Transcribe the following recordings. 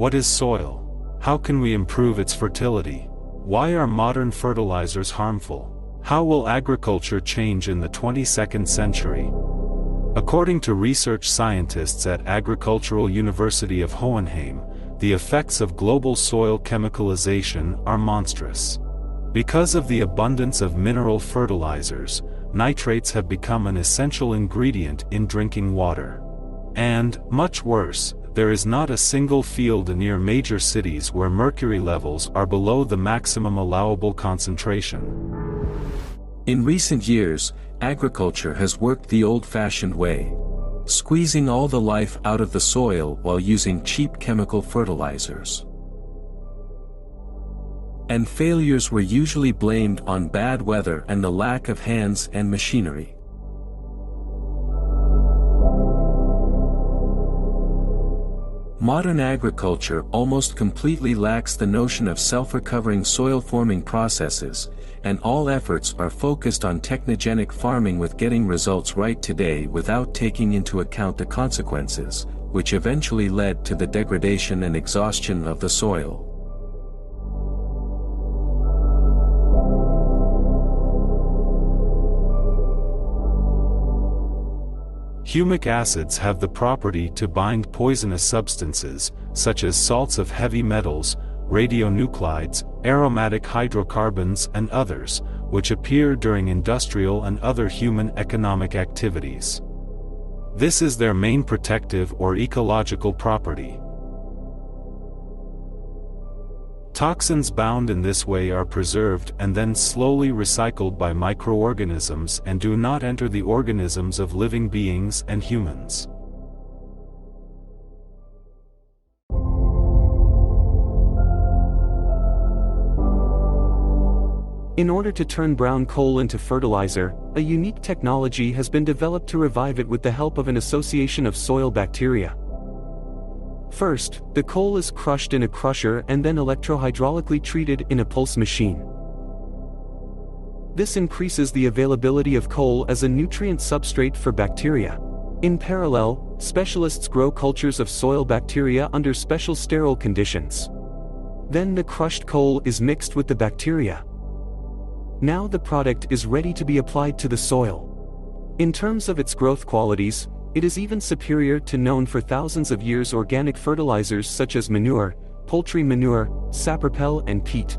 What is soil? How can we improve its fertility? Why are modern fertilizers harmful? How will agriculture change in the 22nd century? According to research scientists at Agricultural University of Hohenheim, the effects of global soil chemicalization are monstrous. Because of the abundance of mineral fertilizers, nitrates have become an essential ingredient in drinking water. And, much worse, there is not a single field near major cities where mercury levels are below the maximum allowable concentration. In recent years, agriculture has worked the old-fashioned way, squeezing all the life out of the soil while using cheap chemical fertilizers. And failures were usually blamed on bad weather and the lack of hands and machinery. Modern agriculture almost completely lacks the notion of self-recovering soil-forming processes, and all efforts are focused on technogenic farming with getting results right today without taking into account the consequences, which eventually led to the degradation and exhaustion of the soil. Humic acids have the property to bind poisonous substances, such as salts of heavy metals, radionuclides, aromatic hydrocarbons and others, which appear during industrial and other human economic activities. This is their main protective or ecological property. Toxins bound in this way are preserved and then slowly recycled by microorganisms and do not enter the organisms of living beings and humans. In order to turn brown coal into fertilizer, a unique technology has been developed to revive it with the help of an association of soil bacteria. First, the coal is crushed in a crusher and then electrohydraulically treated in a pulse machine. This increases the availability of coal as a nutrient substrate for bacteria. In parallel, specialists grow cultures of soil bacteria under special sterile conditions. Then the crushed coal is mixed with the bacteria. Now the product is ready to be applied to the soil. In terms of its growth qualities, it is even superior to known for thousands of years organic fertilizers such as manure, poultry manure, sapropel and peat.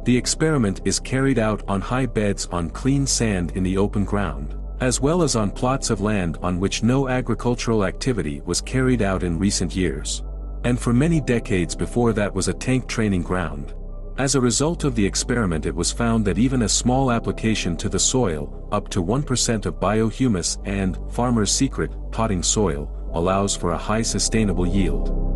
The experiment is carried out on high beds on clean sand in the open ground, as well as on plots of land on which no agricultural activity was carried out in recent years. And for many decades before that was a tank training ground. As a result of the experiment, it was found that even a small application to the soil, up to 1% of biohumus and, farmer's secret, potting soil, allows for a high sustainable yield.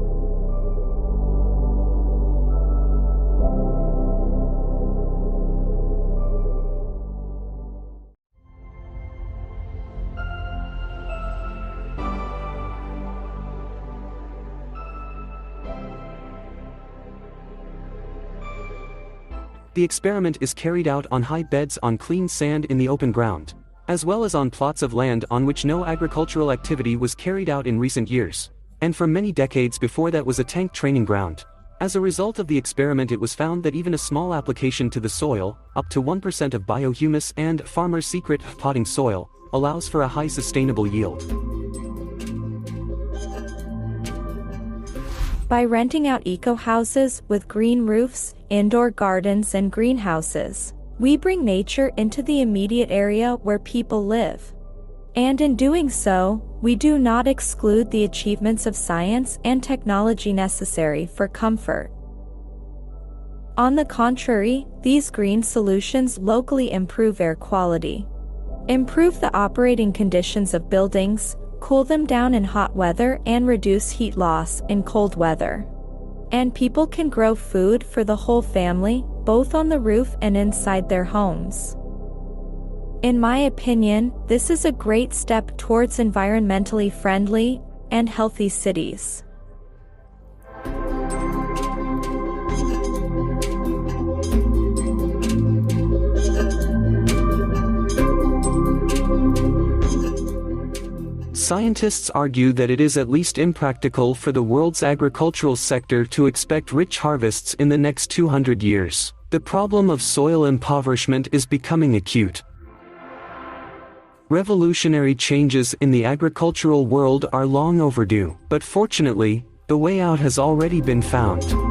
The experiment is carried out on high beds on clean sand in the open ground, as well as on plots of land on which no agricultural activity was carried out in recent years, and for many decades before that was a tank training ground. As a result of the experiment, it was found that even a small application to the soil, up to 1% of biohumus and, farmer's secret, potting soil, allows for a high sustainable yield. By renting out eco-houses with green roofs, indoor gardens and greenhouses, we bring nature into the immediate area where people live. And in doing so, we do not exclude the achievements of science and technology necessary for comfort. On the contrary, these green solutions locally improve air quality, improve the operating conditions of buildings, cool them down in hot weather and reduce heat loss in cold weather. And people can grow food for the whole family, both on the roof and inside their homes. In my opinion, this is a great step towards environmentally friendly and healthy cities. Scientists argue that it is at least impractical for the world's agricultural sector to expect rich harvests in the next 200 years. The problem of soil impoverishment is becoming acute. Revolutionary changes in the agricultural world are long overdue, but fortunately, the way out has already been found.